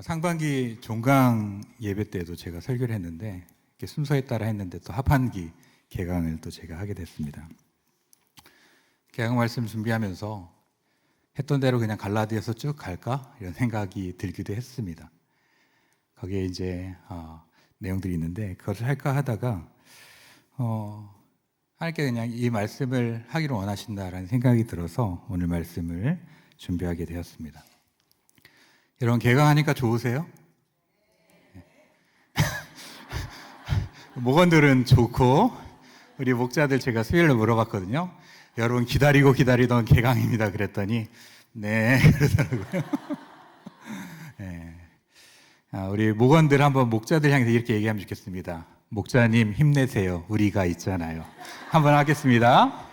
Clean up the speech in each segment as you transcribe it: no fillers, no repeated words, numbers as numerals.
상반기 종강 예배 때도 제가 설교를 했는데 이렇게 순서에 따라 했는데 또 하반기 개강을 또 제가 하게 됐습니다. 개강 말씀 준비하면서 했던 대로 그냥 갈라디아서 쭉 갈까 이런 생각이 들기도 했습니다. 거기에 이제 내용들이 있는데 그것을 할까 하다가 하나님께 그냥 이 말씀을 하기를 원하신다라는 생각이 들어서 오늘 말씀을 준비하게 되었습니다. 여러분 개강하니까 좋으세요? 목원들은 좋고 우리 목자들 제가 수요일에 물어봤거든요. 여러분 기다리고 기다리던 개강입니다 그랬더니 네 그러더라고요. 네. 우리 목원들 한번 목자들 향해서 이렇게 얘기하면 좋겠습니다. 목자님 힘내세요. 우리가 있잖아요. 한번 하겠습니다.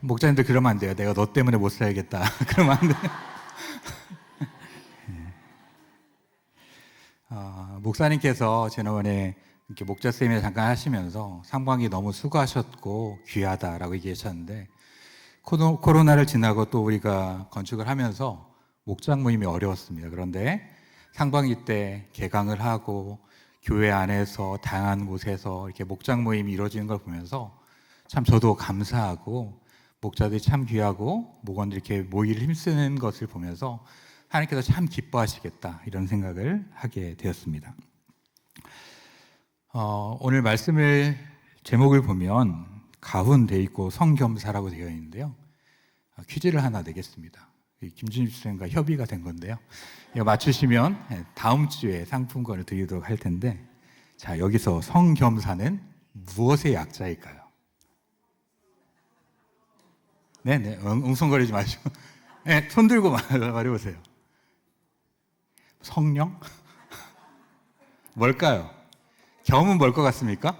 목자님들 그러면 안 돼요. 내가 너 때문에 못 살겠다. 그러면 안 돼요. 목사님께서 지난번에 이렇게 목자 세미나 잠깐 하시면서 상반기 너무 수고하셨고 귀하다라고 얘기하셨는데 코로나를 지나고 또 우리가 건축을 하면서 목장 모임이 어려웠습니다. 그런데 상반기 때 개강을 하고 교회 안에서 다양한 곳에서 이렇게 목장 모임이 이루어지는 걸 보면서 참 저도 감사하고 목자들이 참 귀하고 목원들이 이렇게 모일 힘쓰는 것을 보면서 하나님께서 참 기뻐하시겠다 이런 생각을 하게 되었습니다. 오늘 말씀을 제목을 보면 가훈 돼 있고 성겸사라고 되어 있는데요. 퀴즈를 하나 내겠습니다. 김준일 선생님과 협의가 된 건데요. 이거 맞추시면 다음 주에 상품권을 드리도록 할 텐데, 자 여기서 성겸사는 무엇의 약자일까요? 네네, 웅성거리지 마시고 네, 손 들고 말해보세요. 성령? 뭘까요? 겸은 뭘 것 같습니까?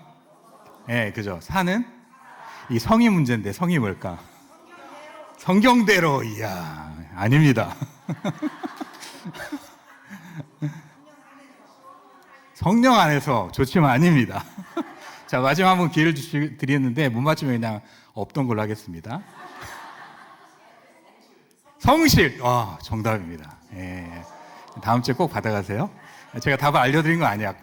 네, 그죠. 사는? 이 성이 문제인데 성이 뭘까? 성경대로. 이야, 아닙니다. 성령 안에서 좋지만 아닙니다. 자, 마지막 한번 기회를 드리는데 못 맞추면 그냥 없던 걸로 하겠습니다. 성실. 정답입니다. 예. 다음 주에 꼭 받아가세요. 제가 답을 알려드린 거 아니야.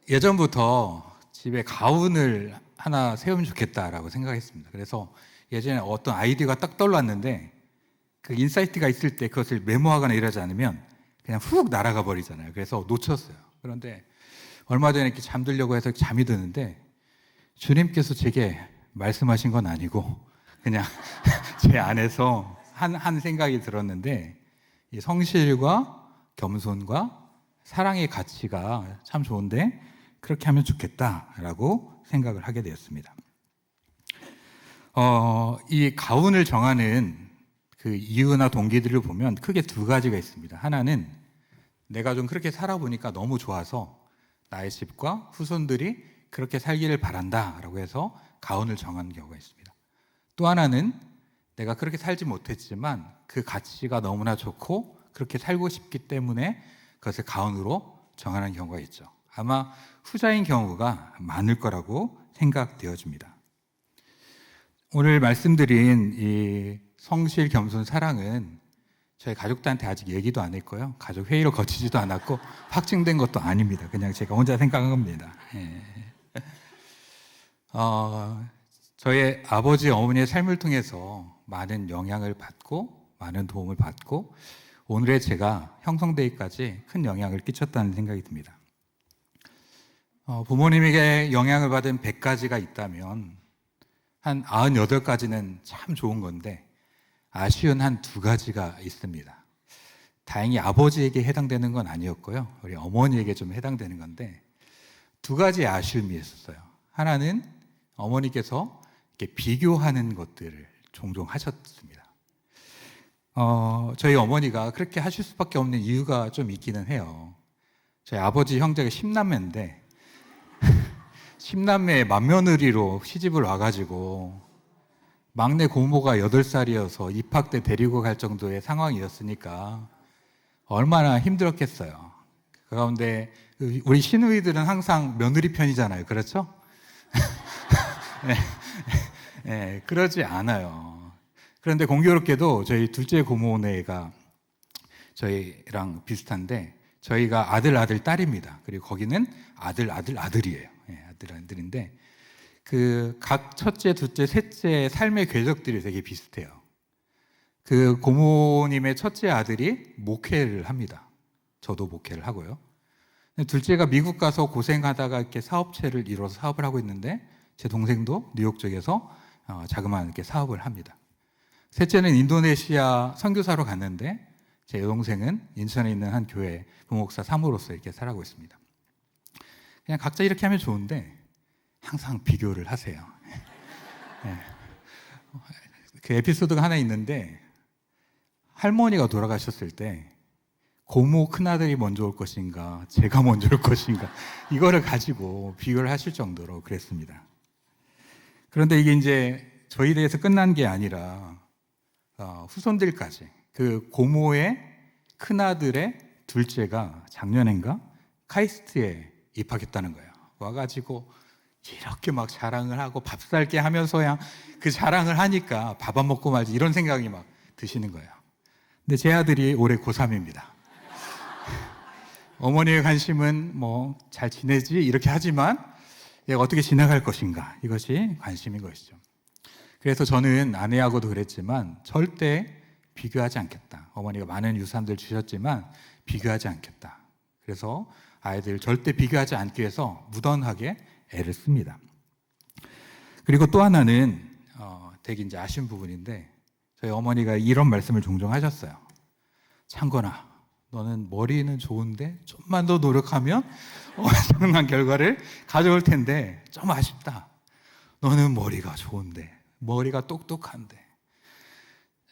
예전부터 집에 가훈을 하나 세우면 좋겠다라고 생각했습니다. 그래서 예전에 어떤 아이디어가 딱 떠올랐는데 그 인사이트가 있을 때 그것을 메모하거나 이러지 않으면 그냥 훅 날아가 버리잖아요. 그래서 놓쳤어요. 그런데 얼마 전에 이렇게 잠들려고 해서 잠이 드는데 주님께서 제게 말씀하신 건 아니고 그냥 제 안에서 한 생각이 들었는데, 이 성실과 겸손과 사랑의 가치가 참 좋은데 그렇게 하면 좋겠다라고 생각을 하게 되었습니다. 이 가훈을 정하는 그 이유나 동기들을 보면 크게 두 가지가 있습니다. 하나는 내가 좀 그렇게 살아보니까 너무 좋아서 나의 집과 후손들이 그렇게 살기를 바란다라고 해서 가훈을 정하는 경우가 있습니다. 또 하나는 내가 그렇게 살지 못했지만 그 가치가 너무나 좋고 그렇게 살고 싶기 때문에 그것을 가훈으로 정하는 경우가 있죠. 아마 후자인 경우가 많을 거라고 생각되어집니다. 오늘 말씀드린 이 성실, 겸손, 사랑은 저희 가족들한테 아직 얘기도 안 했고요. 가족 회의로 거치지도 않았고 확증된 것도 아닙니다. 그냥 제가 혼자 생각한 겁니다. 예. 저의 아버지, 어머니의 삶을 통해서 많은 영향을 받고 많은 도움을 받고 오늘의 제가 형성되기까지 큰 영향을 끼쳤다는 생각이 듭니다. 부모님에게 영향을 받은 100가지가 있다면 한 98가지는 참 좋은 건데 아쉬운 한 2가지가 있습니다. 다행히 아버지에게 해당되는 건 아니었고요. 우리 어머니에게 좀 해당되는 건데 2가지 아쉬움이 있었어요. 하나는 어머니께서 이렇게 비교하는 것들을 종종 하셨습니다. 저희 어머니가 그렇게 하실 수밖에 없는 이유가 좀 있기는 해요. 저희 아버지 형제가 10남매인데 10남매의 맏며느리로 시집을 와가지고 막내 고모가 8살이어서 입학 때 데리고 갈 정도의 상황이었으니까 얼마나 힘들었겠어요. 그 가운데 우리 시누이들은 항상 며느리 편이잖아요. 그렇죠? 그러지 않아요. 그런데 공교롭게도 저희 둘째 고모네가 저희랑 비슷한데 저희가 아들, 딸입니다. 그리고 거기는 아들이에요. 아들인데 그 각 첫째, 둘째, 셋째 삶의 궤적들이 되게 비슷해요. 그 고모님의 첫째 아들이 목회를 합니다. 저도 목회를 하고요. 둘째가 미국 가서 고생하다가 이렇게 사업체를 이뤄서 사업을 하고 있는데 제 동생도 뉴욕 쪽에서 자그마한 이렇게 사업을 합니다. 셋째는 인도네시아 선교사로 갔는데 제 여동생은 인천에 있는 한 교회 부목사 사모로서 이렇게 살아가고 있습니다. 그냥 각자 이렇게 하면 좋은데 항상 비교를 하세요. 그 에피소드가 하나 있는데 할머니가 돌아가셨을 때 고모 큰아들이 먼저 올 것인가 제가 먼저 올 것인가 이거를 가지고 비교를 하실 정도로 그랬습니다. 그런데 이게 이제 저희 대해서 끝난 게 아니라 후손들까지 그 고모의 큰아들의 둘째가 작년인가 카이스트에 입학했다는 거예요. 와가지고 이렇게 막 자랑을 하고 밥 살게 하면서야 그 자랑을 하니까 밥 안 먹고 말지 이런 생각이 막 드시는 거예요. 근데 제 아들이 올해 고3입니다. 어머니의 관심은 뭐 잘 지내지 이렇게 하지만 얘가 어떻게 지나갈 것인가 이것이 관심인 것이죠. 그래서 저는 아내하고도 그랬지만 절대 비교하지 않겠다. 어머니가 많은 유산들 주셨지만 비교하지 않겠다. 그래서 아이들 절대 비교하지 않기 위해서 무던하게 애를 씁니다. 그리고 또 하나는 되게 이제 아쉬운 부분인데 저희 어머니가 이런 말씀을 종종 하셨어요. 창건아, 너는 머리는 좋은데 좀만 더 노력하면 엄청난 결과를 가져올 텐데 좀 아쉽다. 너는 머리가 좋은데, 머리가 똑똑한데.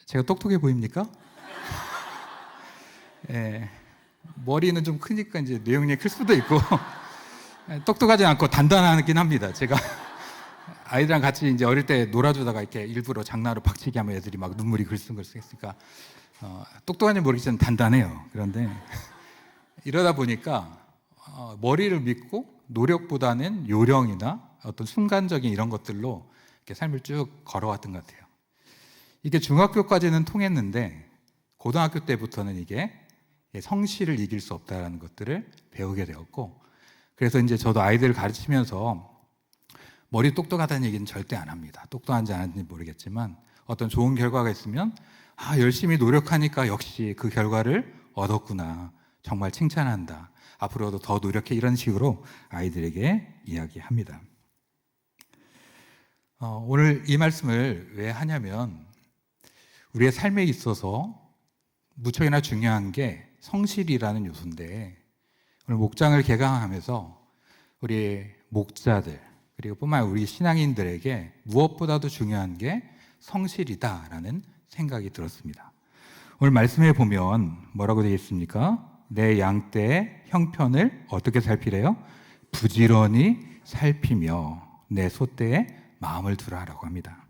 제가 똑똑해 보입니까? 머리는 좀 크니까 이제 내용이 클 수도 있고 똑똑하지 않고 단단하긴 합니다. 제가 아이들이랑 같이 이제 어릴 때 놀아주다가 이렇게 일부러 장난으로 박치기 하면 애들이 막 눈물이 글썽글썽 했으니까 똑똑한지 모르겠지만 단단해요. 그런데 이러다 보니까 머리를 믿고 노력보다는 요령이나 어떤 순간적인 이런 것들로 이렇게 삶을 쭉 걸어왔던 것 같아요. 이게 중학교까지는 통했는데 고등학교 때부터는 이게 성실을 이길 수 없다는 것들을 배우게 되었고, 그래서 이제 저도 아이들을 가르치면서 머리 똑똑하다는 얘기는 절대 안 합니다. 똑똑한지 안 하는지 모르겠지만 어떤 좋은 결과가 있으면 열심히 노력하니까 역시 그 결과를 얻었구나. 정말 칭찬한다. 앞으로도 더 노력해. 이런 식으로 아이들에게 이야기합니다. 오늘 이 말씀을 왜 하냐면 우리의 삶에 있어서 무척이나 중요한 게 성실이라는 요소인데 오늘 목장을 개강하면서 우리 목자들 그리고 뿐만 아니라 우리 신앙인들에게 무엇보다도 중요한 게 성실이다라는 생각이 들었습니다. 오늘 말씀에 보면 뭐라고 되어 있습니까? 내 양떼의 형편을 어떻게 살피래요? 부지런히 살피며 내 소떼에 마음을 두라라고 합니다.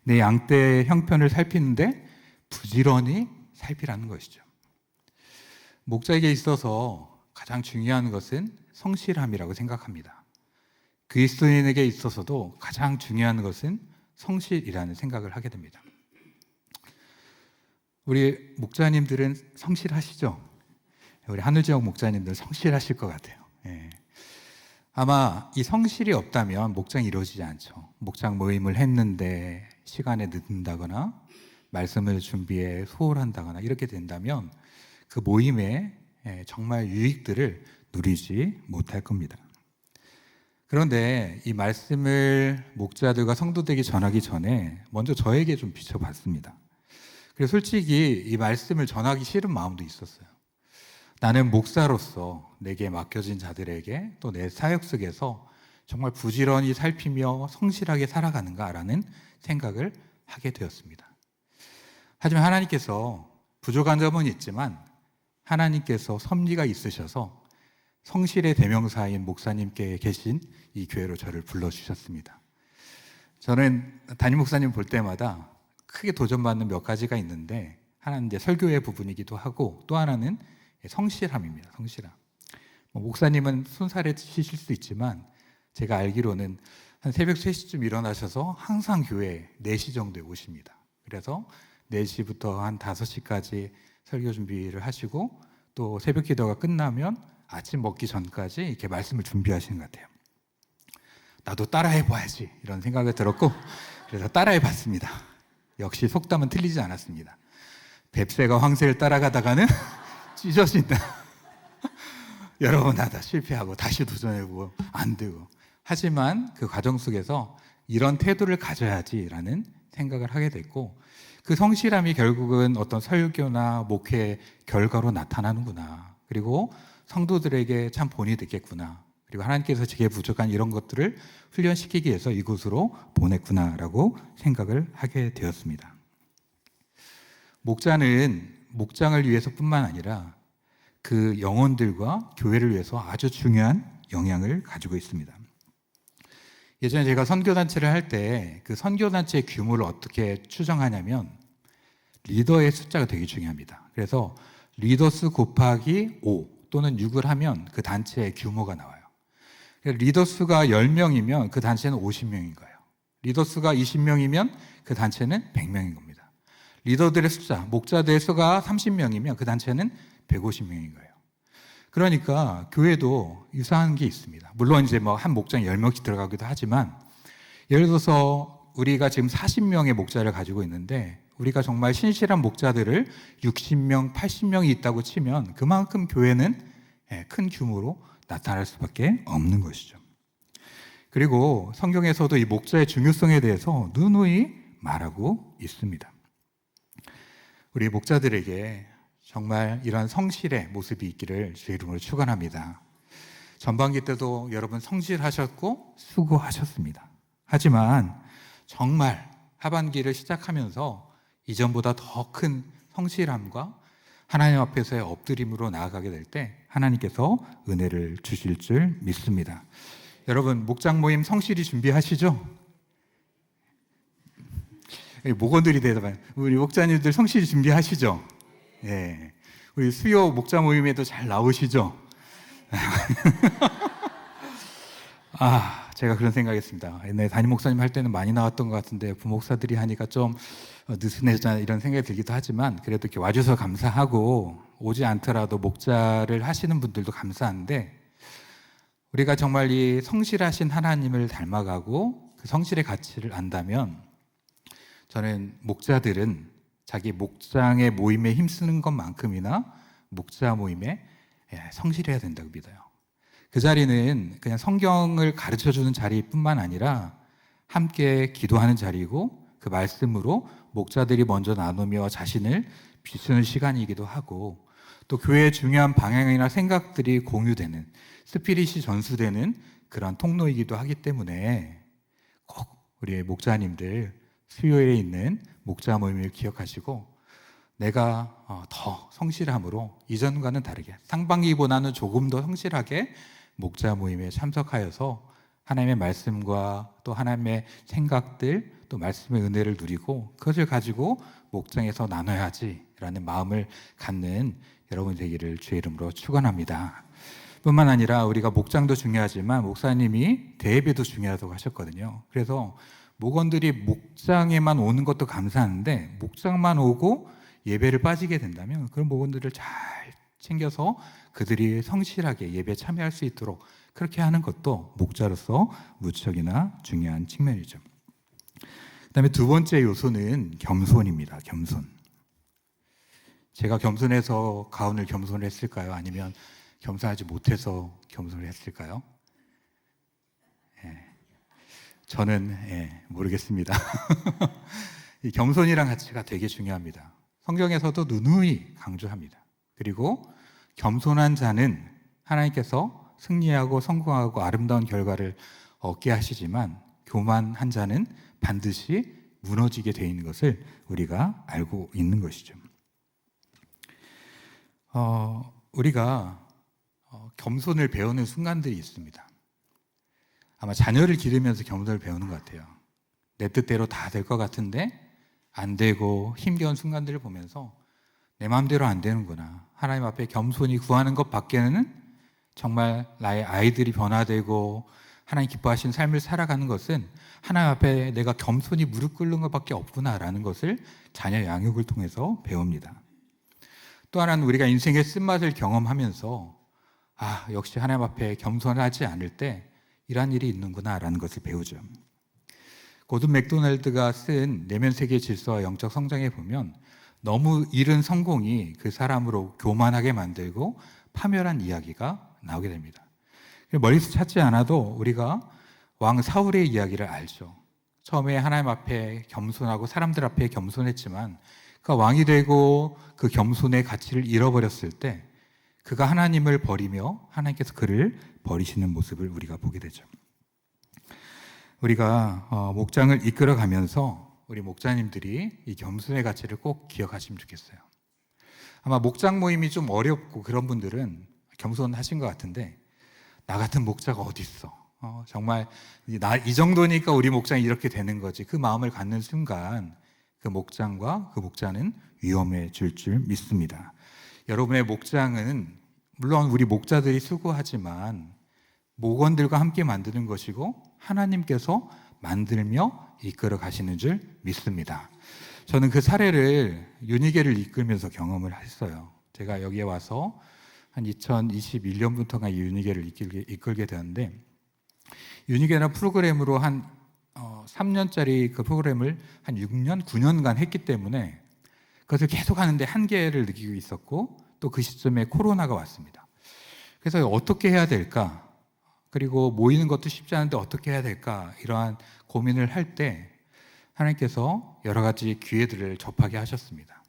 내 양떼의 형편을 살피는데 부지런히 살피라는 것이죠. 목자에게 있어서 가장 중요한 것은 성실함이라고 생각합니다. 그리스도인에게 있어서도 가장 중요한 것은 성실이라는 생각을 하게 됩니다. 우리 목자님들은 성실하시죠? 우리 하늘지역 목자님들 성실하실 것 같아요. 아마 이 성실이 없다면 목장이 이루어지지 않죠. 목장 모임을 했는데 시간에 늦는다거나 말씀을 준비해 소홀한다거나 이렇게 된다면 그 모임에 정말 유익들을 누리지 못할 겁니다. 그런데 이 말씀을 목자들과 성도들에게 전하기 전에 먼저 저에게 좀 비춰봤습니다. 그래서 솔직히 이 말씀을 전하기 싫은 마음도 있었어요. 나는 목사로서 내게 맡겨진 자들에게 또 내 사역 속에서 정말 부지런히 살피며 성실하게 살아가는가라는 생각을 하게 되었습니다. 하지만 하나님께서 부족한 점은 있지만 하나님께서 섭리가 있으셔서 성실의 대명사인 목사님께 계신 이 교회로 저를 불러주셨습니다. 저는 담임 목사님 볼 때마다 크게 도전받는 몇 가지가 있는데 하나는 이제 설교의 부분이기도 하고 또 하나는 성실함입니다. 성실함. 목사님은 손살에 치실 수 있지만 제가 알기로는 한 새벽 3시쯤 일어나셔서 항상 교회 4시 정도에 오십니다. 그래서 4시부터 한 5시까지 설교 준비를 하시고 또 새벽 기도가 끝나면 아침 먹기 전까지 이렇게 말씀을 준비하시는 것 같아요. 나도 따라해봐야지 이런 생각이 들었고 그래서 따라해봤습니다. 역시 속담은 틀리지 않았습니다. 뱁새가 황새를 따라가다가는 찢어진다. 여러 번 하다 실패하고 다시 도전해보고 안 되고, 하지만 그 과정 속에서 이런 태도를 가져야지라는 생각을 하게 됐고, 그 성실함이 결국은 어떤 설교나 목회 결과로 나타나는구나, 그리고 성도들에게 참 본이 됐겠구나, 그리고 하나님께서 제게 부족한 이런 것들을 훈련시키기 위해서 이곳으로 보냈구나라고 생각을 하게 되었습니다. 목자는 목장을 위해서뿐만 아니라 그 영혼들과 교회를 위해서 아주 중요한 영향을 가지고 있습니다. 예전에 제가 선교단체를 할 때 그 선교단체의 규모를 어떻게 추정하냐면 리더의 숫자가 되게 중요합니다. 그래서 리더수 곱하기 5 또는 6을 하면 그 단체의 규모가 나와요. 리더수가 10명이면 그 단체는 50명인 거예요. 리더수가 20명이면 그 단체는 100명인 겁니다. 리더들의 숫자, 목자들의 수가 30명이면 그 단체는 150명인 거예요. 그러니까 교회도 유사한 게 있습니다. 물론 이제 뭐 한 목장에 10명씩 들어가기도 하지만, 예를 들어서 우리가 지금 40명의 목자를 가지고 있는데 우리가 정말 신실한 목자들을 60명, 80명이 있다고 치면 그만큼 교회는 큰 규모로 나타날 수밖에 없는 것이죠. 그리고 성경에서도 이 목자의 중요성에 대해서 누누이 말하고 있습니다. 우리 목자들에게 정말 이런 성실의 모습이 있기를 주의 이름으로 축원합니다. 전반기 때도 여러분 성실하셨고 수고하셨습니다. 하지만 정말 하반기를 시작하면서 이전보다 더 큰 성실함과 하나님 앞에서의 엎드림으로 나아가게 될 때 하나님께서 은혜를 주실 줄 믿습니다. 여러분 목장 모임 성실히 준비하시죠? 목원들이 대답하는 우리 목자님들 성실히 준비하시죠? 예, 우리 수요 목자 모임에도 잘 나오시죠? 제가 그런 생각했습니다. 옛날에 담임 목사님 할 때는 많이 나왔던 것 같은데 부목사들이 하니까 좀 느슨해져 이런 생각이 들기도 하지만, 그래도 이렇게 와줘서 감사하고 오지 않더라도 목자를 하시는 분들도 감사한데, 우리가 정말 이 성실하신 하나님을 닮아가고 그 성실의 가치를 안다면 저는 목자들은 자기 목장의 모임에 힘쓰는 것만큼이나 목자 모임에 성실해야 된다고 믿어요. 그 자리는 그냥 성경을 가르쳐주는 자리뿐만 아니라 함께 기도하는 자리고, 그 말씀으로 목자들이 먼저 나누며 자신을 비추는 시간이기도 하고, 또 교회의 중요한 방향이나 생각들이 공유되는, 스피릿이 전수되는 그런 통로이기도 하기 때문에 꼭 우리 목자님들 수요일에 있는 목자 모임을 기억하시고, 내가 더 성실함으로 이전과는 다르게 상반기보다는 조금 더 성실하게 목자 모임에 참석하여서 하나님의 말씀과 또 하나님의 생각들, 또 말씀의 은혜를 누리고 그것을 가지고 목장에서 나눠야지라는 마음을 갖는 여러분 되기를 주의 이름으로 축원합니다. 뿐만 아니라 우리가 목장도 중요하지만 목사님이 대예배도 중요하다고 하셨거든요. 그래서 목원들이 목장에만 오는 것도 감사한데 목장만 오고 예배를 빠지게 된다면 그런 목원들을 잘 챙겨서 그들이 성실하게 예배에 참여할 수 있도록 그렇게 하는 것도 목자로서 무척이나 중요한 측면이죠. 그다음에 두 번째 요소는 겸손입니다. 겸손. 제가 겸손해서 가운을 겸손을 했을까요? 아니면 겸손하지 못해서 겸손을 했을까요? 저는 모르겠습니다. 이 겸손이란 가치가 되게 중요합니다. 성경에서도 누누이 강조합니다. 그리고 겸손한 자는 하나님께서 승리하고 성공하고 아름다운 결과를 얻게 하시지만, 교만한 자는 반드시 무너지게 되어 있는 것을 우리가 알고 있는 것이죠. 우리가 겸손을 배우는 순간들이 있습니다. 아마 자녀를 기르면서 겸손을 배우는 것 같아요. 내 뜻대로 다 될 것 같은데 안 되고 힘겨운 순간들을 보면서 내 마음대로 안 되는구나, 하나님 앞에 겸손히 구하는 것 밖에는 정말 나의 아이들이 변화되고 하나님 기뻐하시는 삶을 살아가는 것은 하나님 앞에 내가 겸손히 무릎 꿇는 것밖에 없구나라는 것을 자녀 양육을 통해서 배웁니다. 또 하나는 우리가 인생의 쓴맛을 경험하면서 역시 하나님 앞에 겸손하지 않을 때 이러한 일이 있는구나라는 것을 배우죠. 고든 맥도날드가 쓴 내면 세계 질서와 영적 성장에 보면 너무 이른 성공이 그 사람으로 교만하게 만들고 파멸한 이야기가 나오게 됩니다. 멀리서 찾지 않아도 우리가 왕 사울의 이야기를 알죠. 처음에 하나님 앞에 겸손하고 사람들 앞에 겸손했지만 그가 왕이 되고 그 겸손의 가치를 잃어버렸을 때 그가 하나님을 버리며 하나님께서 그를 버리시는 모습을 우리가 보게 되죠. 우리가 목장을 이끌어가면서 우리 목자님들이 이 겸손의 가치를 꼭 기억하시면 좋겠어요. 아마 목장 모임이 좀 어렵고 그런 분들은 겸손하신 것 같은데 나 같은 목자가 어디 있어? 정말 이 정도니까 우리 목장이 이렇게 되는 거지. 그 마음을 갖는 순간 그 목장과 그 목자는 위험해질 줄 믿습니다. 여러분의 목장은 물론 우리 목자들이 수고하지만 목원들과 함께 만드는 것이고 하나님께서 만들며 이끌어 가시는 줄 믿습니다. 저는 그 사례를 유니게를 이끌면서 경험을 했어요. 제가 여기에 와서 한 2021년부터가 이 유니게를 이끌게 되었는데 유니게라는 프로그램으로 한 3년짜리 그 프로그램을 한 6년, 9년간 했기 때문에 그것을 계속 하는데 한계를 느끼고 있었고 또 그 시점에 코로나가 왔습니다. 그래서 어떻게 해야 될까? 그리고 모이는 것도 쉽지 않은데 어떻게 해야 될까? 이러한 고민을 할 때 하나님께서 여러 가지 기회들을 접하게 하셨습니다.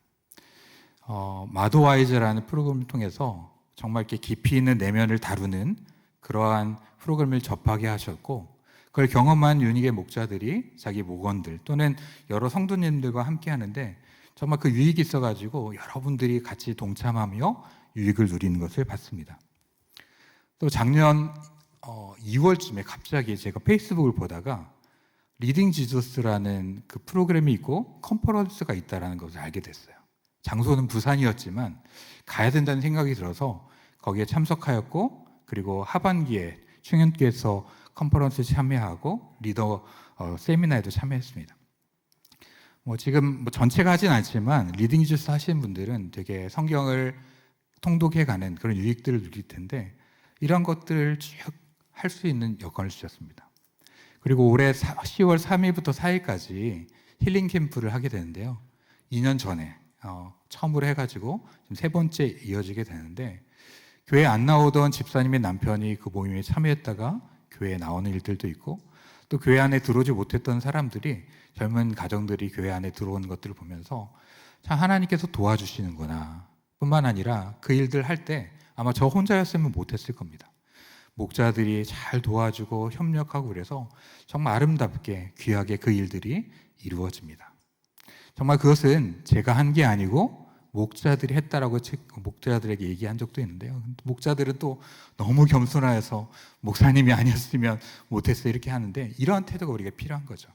마도와이즈라는 프로그램을 통해서 정말 이렇게 깊이 있는 내면을 다루는 그러한 프로그램을 접하게 하셨고 그걸 경험한 유니게 목자들이 자기 목원들 또는 여러 성도님들과 함께 하는데 정말 그 유익이 있어가지고 여러분들이 같이 동참하며 유익을 누리는 것을 봤습니다. 또 작년 2월쯤에 갑자기 제가 페이스북을 보다가 리딩 지저스라는 그 프로그램이 있고 컨퍼런스가 있다는 것을 알게 됐어요. 장소는 부산이었지만 가야 된다는 생각이 들어서 거기에 참석하였고 그리고 하반기에 충현교에서 컨퍼런스에 참여하고 리더 세미나에도 참여했습니다. 지금 전체가 하진 않지만 리딩 지저스 하시는 분들은 되게 성경을 통독해가는 그런 유익들을 누릴 텐데 이런 것들을 쭉 할 수 있는 여건을 주셨습니다. 그리고 올해 10월 3일부터 4일까지 힐링 캠프를 하게 되는데요. 2년 전에 처음으로 해가지고 지금 3번째 이어지게 되는데 교회에 안 나오던 집사님의 남편이 그 모임에 참여했다가 교회에 나오는 일들도 있고 또 교회 안에 들어오지 못했던 사람들이 젊은 가정들이 교회 안에 들어오는 것들을 보면서 참 하나님께서 도와주시는구나 뿐만 아니라 그 일들 할 때 아마 저 혼자였으면 못했을 겁니다. 목자들이 잘 도와주고 협력하고 그래서 정말 아름답게 귀하게 그 일들이 이루어집니다. 정말 그것은 제가 한 게 아니고 목자들이 했다라고 목자들에게 얘기한 적도 있는데요. 목자들은 또 너무 겸손하여서 목사님이 아니었으면 못했어 이렇게 하는데 이러한 태도가 우리가 필요한 거죠.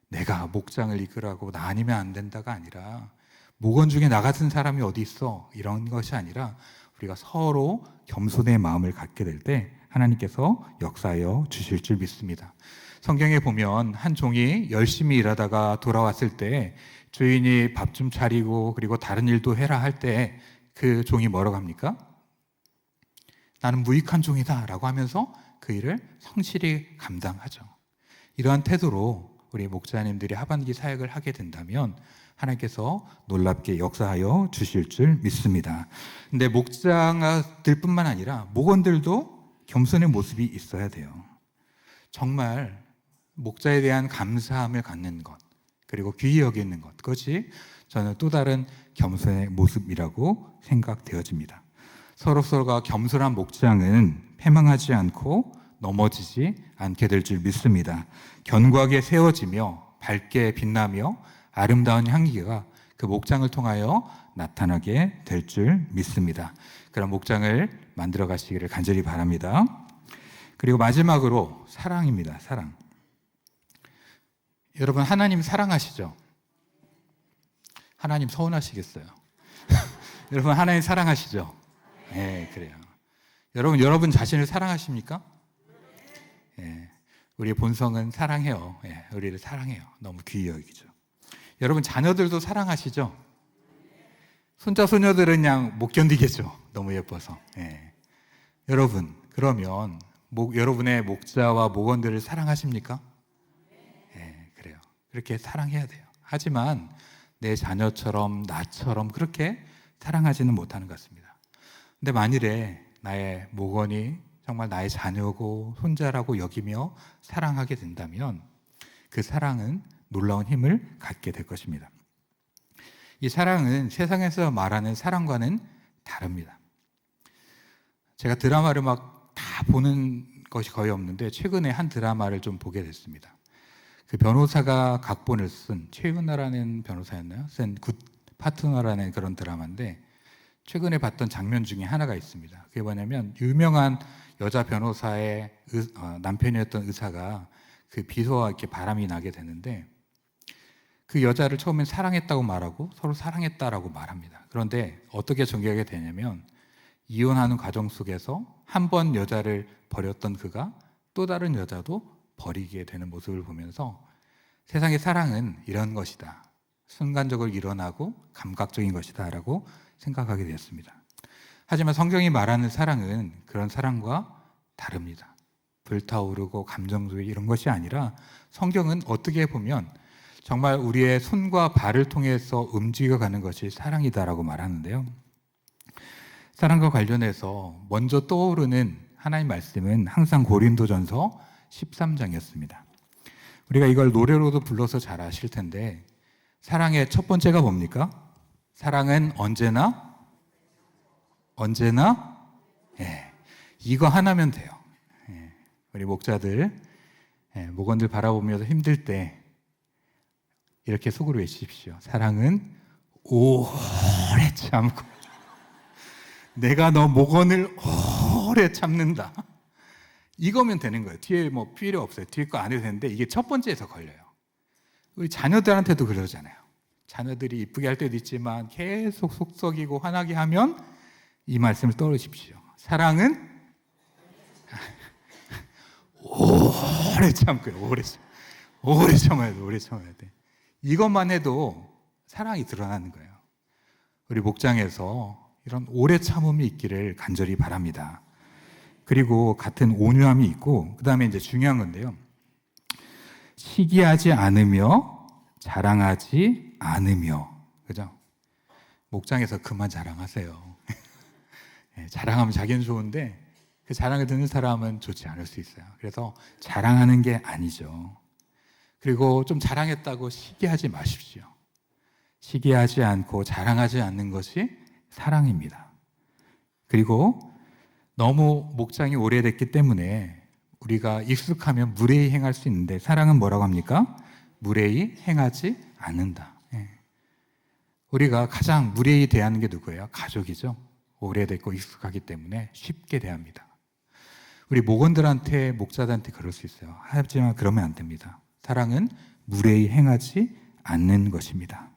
내가 목장을 이끌어가고 나 아니면 안 된다가 아니라 목원 중에 나 같은 사람이 어디 있어 이런 것이 아니라 우리가 서로 겸손의 마음을 갖게 될 때 하나님께서 역사하여 주실 줄 믿습니다. 성경에 보면 한 종이 열심히 일하다가 돌아왔을 때 주인이 밥 좀 차리고 그리고 다른 일도 해라 할 때 그 종이 뭐라고 합니까? 나는 무익한 종이다 라고 하면서 그 일을 성실히 감당하죠. 이러한 태도로 우리 목자님들이 하반기 사역을 하게 된다면 하나님께서 놀랍게 역사하여 주실 줄 믿습니다. 근데 목자들뿐만 아니라 목원들도 겸손의 모습이 있어야 돼요. 정말 목자에 대한 감사함을 갖는 것 그리고 귀히 여기는 것 그것이 저는 또 다른 겸손의 모습이라고 생각되어집니다. 서로가 겸손한 목장은 패망하지 않고 넘어지지 않게 될 줄 믿습니다. 견고하게 세워지며 밝게 빛나며 아름다운 향기가 그 목장을 통하여 나타나게 될 줄 믿습니다. 그런 목장을 만들어 가시기를 간절히 바랍니다. 그리고 마지막으로 사랑입니다. 사랑. 여러분 하나님 사랑하시죠? 하나님 서운하시겠어요? 여러분 하나님 사랑하시죠? 네, 그래요. 여러분 자신을 사랑하십니까? 네, 우리의 본성은 사랑해요. 예, 우리를 사랑해요. 너무 귀히 여기죠. 여러분 자녀들도 사랑하시죠? 손자 소녀들은 그냥 못 견디겠죠. 너무 예뻐서. 예. 여러분 그러면 여러분의 목자와 목원들을 사랑하십니까? 예, 그래요. 그렇게 사랑해야 돼요. 하지만 내 자녀처럼 나처럼 그렇게 사랑하지는 못하는 것 같습니다. 근데 만일에 나의 목원이 정말 나의 자녀고 손자라고 여기며 사랑하게 된다면 그 사랑은 놀라운 힘을 갖게 될 것입니다. 이 사랑은 세상에서 말하는 사랑과는 다릅니다. 제가 드라마를 막 다 보는 것이 거의 없는데 최근에 한 드라마를 좀 보게 됐습니다. 그 변호사가 각본을 쓴 최은하라는 변호사였나요? 쓴 굿 파트너라는 그런 드라마인데 최근에 봤던 장면 중에 하나가 있습니다. 그게 뭐냐면 유명한 여자 변호사의 남편이었던 의사가 그 비서와 이렇게 바람이 나게 되는데 그 여자를 처음엔 사랑했다고 말하고 서로 사랑했다라고 말합니다. 그런데 어떻게 전개하게 되냐면 이혼하는 과정 속에서 한 번 여자를 버렸던 그가 또 다른 여자도 버리게 되는 모습을 보면서 세상의 사랑은 이런 것이다. 순간적으로 일어나고 감각적인 것이다 라고 생각하게 되었습니다. 하지만 성경이 말하는 사랑은 그런 사랑과 다릅니다. 불타오르고 감정적인 이런 것이 아니라 성경은 어떻게 보면 정말 우리의 손과 발을 통해서 움직여가는 것이 사랑이다라고 말하는데요. 사랑과 관련해서 먼저 떠오르는 하나님 말씀은 항상 고린도전서 13장이었습니다. 우리가 이걸 노래로도 불러서 잘 아실 텐데 사랑의 첫 번째가 뭡니까? 사랑은 언제나 예, 이거 하나면 돼요. 예, 우리 목자들, 목원들 바라보면서 힘들 때 이렇게 속으로 외치십시오. 사랑은 오래 참고 내가 너 목원을 오래 참는다. 이거면 되는 거예요. 뒤에 뭐 필요 없어요. 뒤에 거 안 해도 되는데 이게 첫 번째에서 걸려요. 우리 자녀들한테도 그러잖아요. 자녀들이 이쁘게 할 때도 있지만 계속 속썩이고 화나게 하면 이 말씀을 떠올리십시오. 사랑은 오래 참고요. 오래 참아야 돼. 오래 참아야 돼. 이것만 해도 사랑이 드러나는 거예요. 우리 목장에서 이런 오래 참음이 있기를 간절히 바랍니다. 그리고 같은 온유함이 있고, 그 다음에 이제 중요한 건데요. 시기하지 않으며 자랑하지 않으며, 그죠? 목장에서 그만 자랑하세요. 자랑하면 자기는 좋은데 그 자랑을 듣는 사람은 좋지 않을 수 있어요. 그래서 자랑하는 게 아니죠. 그리고 좀 자랑했다고 시기하지 마십시오. 시기하지 않고 자랑하지 않는 것이 사랑입니다. 그리고 너무 목장이 오래됐기 때문에 우리가 익숙하면 무례히 행할 수 있는데 사랑은 뭐라고 합니까? 무례히 행하지 않는다. 우리가 가장 무례히 대하는 게 누구예요? 가족이죠. 오래됐고 익숙하기 때문에 쉽게 대합니다. 우리 목원들한테, 목자들한테 그럴 수 있어요. 하지만 그러면 안 됩니다. 사랑은 무례히 행하지 않는 것입니다.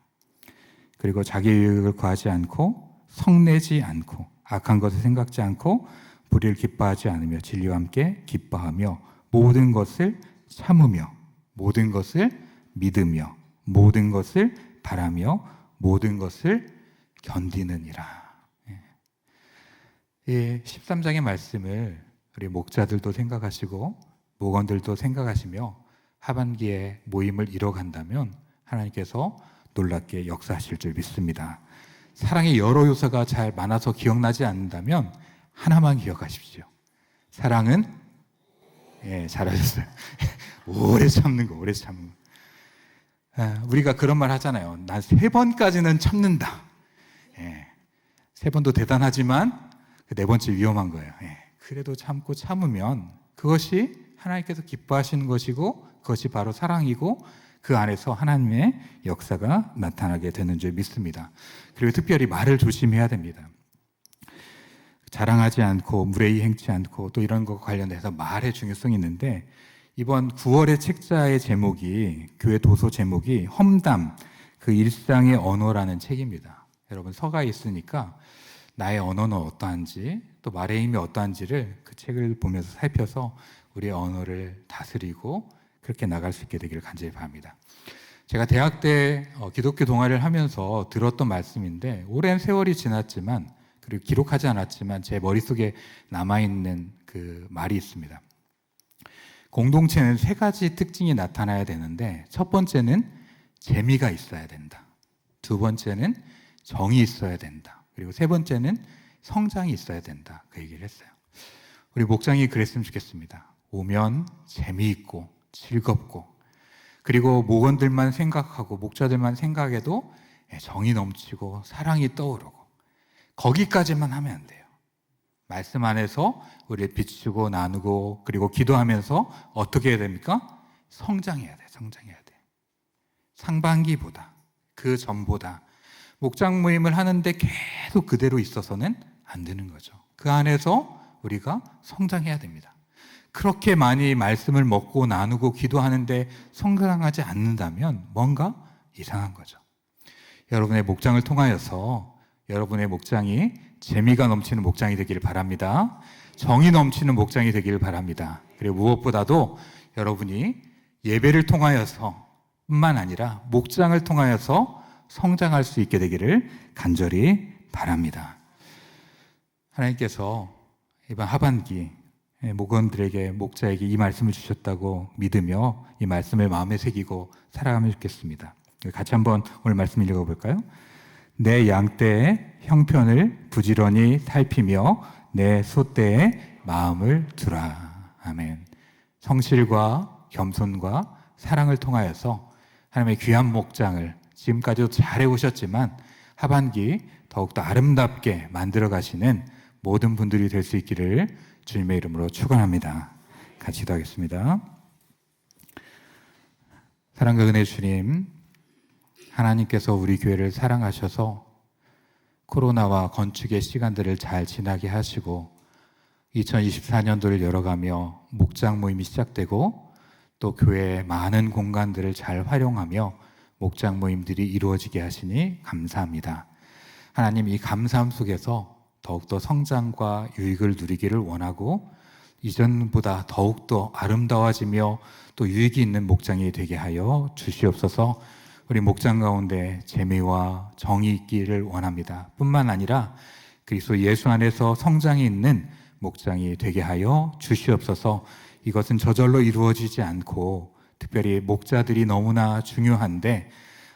그리고 자기 유익을 구하지 않고 성내지 않고 악한 것을 생각지 않고 불의를 기뻐하지 않으며 진리와 함께 기뻐하며 모든 것을 참으며 모든 것을 믿으며 모든 것을 바라며 모든 것을 견디느니라. 이 13장의 말씀을 우리 목자들도 생각하시고 목원들도 생각하시며 하반기에 모임을 이뤄간다면 하나님께서 놀랍게 역사하실 줄 믿습니다. 사랑의 여러 요소가 잘 많아서 기억나지 않는다면 하나만 기억하십시오. 사랑은 잘하셨어요. 오래 참는 거. 우리가 그런 말 하잖아요. 난 3번까지는 참는다. 3번도 대단하지만 그 4번째 위험한 거예요. 그래도 참고 참으면 그것이 하나님께서 기뻐하시는 것이고 그것이 바로 사랑이고 그 안에서 하나님의 역사가 나타나게 되는 줄 믿습니다. 그리고 특별히 말을 조심해야 됩니다. 자랑하지 않고 무례히 행치 않고 또 이런 것과 관련해서 말의 중요성이 있는데 이번 9월의 책자의 제목이 교회 도서 제목이 험담 그 일상의 언어라는 책입니다. 여러분 서가 있으니까 나의 언어는 어떠한지 또 말의 힘이 어떠한지를 그 책을 보면서 살펴서 우리의 언어를 다스리고 그렇게 나갈 수 있게 되기를 간절히 바랍니다. 제가 대학 때 기독교 동아리를 하면서 들었던 말씀인데 오랜 세월이 지났지만 그리고 기록하지 않았지만 제 머릿속에 남아있는 그 말이 있습니다. 공동체는 세 가지 특징이 나타나야 되는데 첫 번째는 재미가 있어야 된다. 두 번째는 정이 있어야 된다. 그리고 세 번째는 성장이 있어야 된다. 그 얘기를 했어요. 우리 목장이 그랬으면 좋겠습니다. 오면 재미있고 즐겁고 그리고 목원들만 생각하고 목자들만 생각해도 정이 넘치고 사랑이 떠오르고 거기까지만 하면 안 돼요. 말씀 안에서 우리를 비추고 나누고 그리고 기도하면서 어떻게 해야 됩니까? 성장해야 돼. 성장해야 돼. 상반기보다 그 전보다 목장 모임을 하는데 계속 그대로 있어서는 안 되는 거죠. 그 안에서 우리가 성장해야 됩니다. 그렇게 많이 말씀을 먹고 나누고 기도하는데 성장하지 않는다면 뭔가 이상한 거죠. 여러분의 목장을 통하여서 여러분의 목장이 재미가 넘치는 목장이 되기를 바랍니다. 정이 넘치는 목장이 되기를 바랍니다. 그리고 무엇보다도 여러분이 예배를 통하여서 뿐만 아니라 목장을 통하여서 성장할 수 있게 되기를 간절히 바랍니다. 하나님께서 이번 하반기 목원들에게 목자에게 이 말씀을 주셨다고 믿으며 이 말씀을 마음에 새기고 살아가면 좋겠습니다. 같이 한번 오늘 말씀 읽어볼까요? 내 양떼의 형편을 부지런히 살피며 내 소떼의 마음을 두라. 아멘. 성실과 겸손과 사랑을 통하여서 하나님의 귀한 목장을 지금까지도 잘 해오셨지만 하반기 더욱더 아름답게 만들어 가시는 모든 분들이 될 수 있기를 주님의 이름으로 축원합니다. 같이 기도하겠습니다. 사랑과 은혜 주님, 하나님께서 우리 교회를 사랑하셔서 코로나와 건축의 시간들을 잘 지나게 하시고 2024년도를 열어가며 목장 모임이 시작되고 또 교회의 많은 공간들을 잘 활용하며 목장 모임들이 이루어지게 하시니 감사합니다. 하나님, 이 감사함 속에서 더욱더 성장과 유익을 누리기를 원하고 이전보다 더욱더 아름다워지며 또 유익이 있는 목장이 되게 하여 주시옵소서. 우리 목장 가운데 재미와 정이 있기를 원합니다. 뿐만 아니라 그리스도 예수 안에서 성장이 있는 목장이 되게 하여 주시옵소서. 이것은 저절로 이루어지지 않고 특별히 목자들이 너무나 중요한데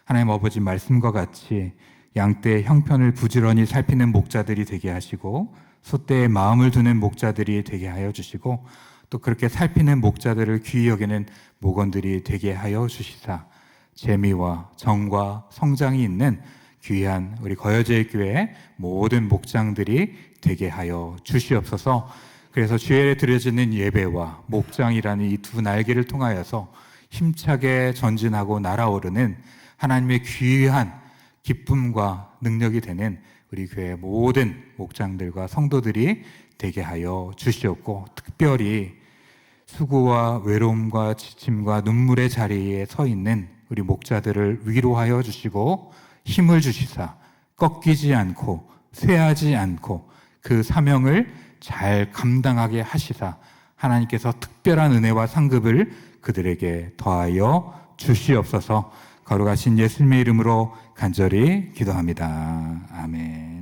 하나님 아버지 말씀과 같이 양떼의 형편을 부지런히 살피는 목자들이 되게 하시고 소떼의 마음을 두는 목자들이 되게 하여 주시고 또 그렇게 살피는 목자들을 귀히 여기는 목원들이 되게 하여 주시사 재미와 정과 성장이 있는 귀한 우리 거여제 교회 모든 목장들이 되게 하여 주시옵소서. 그래서 주일에 드려지는 예배와 목장이라는 이 두 날개를 통하여서 힘차게 전진하고 날아오르는 하나님의 귀한 기쁨과 능력이 되는 우리 교회 모든 목장들과 성도들이 되게 하여 주시옵고 특별히 수고와 외로움과 지침과 눈물의 자리에 서 있는 우리 목자들을 위로하여 주시고 힘을 주시사 꺾이지 않고 쇠하지 않고 그 사명을 잘 감당하게 하시사 하나님께서 특별한 은혜와 상급을 그들에게 더하여 주시옵소서. 거룩하신 예수님의 이름으로 간절히 기도합니다. 아멘.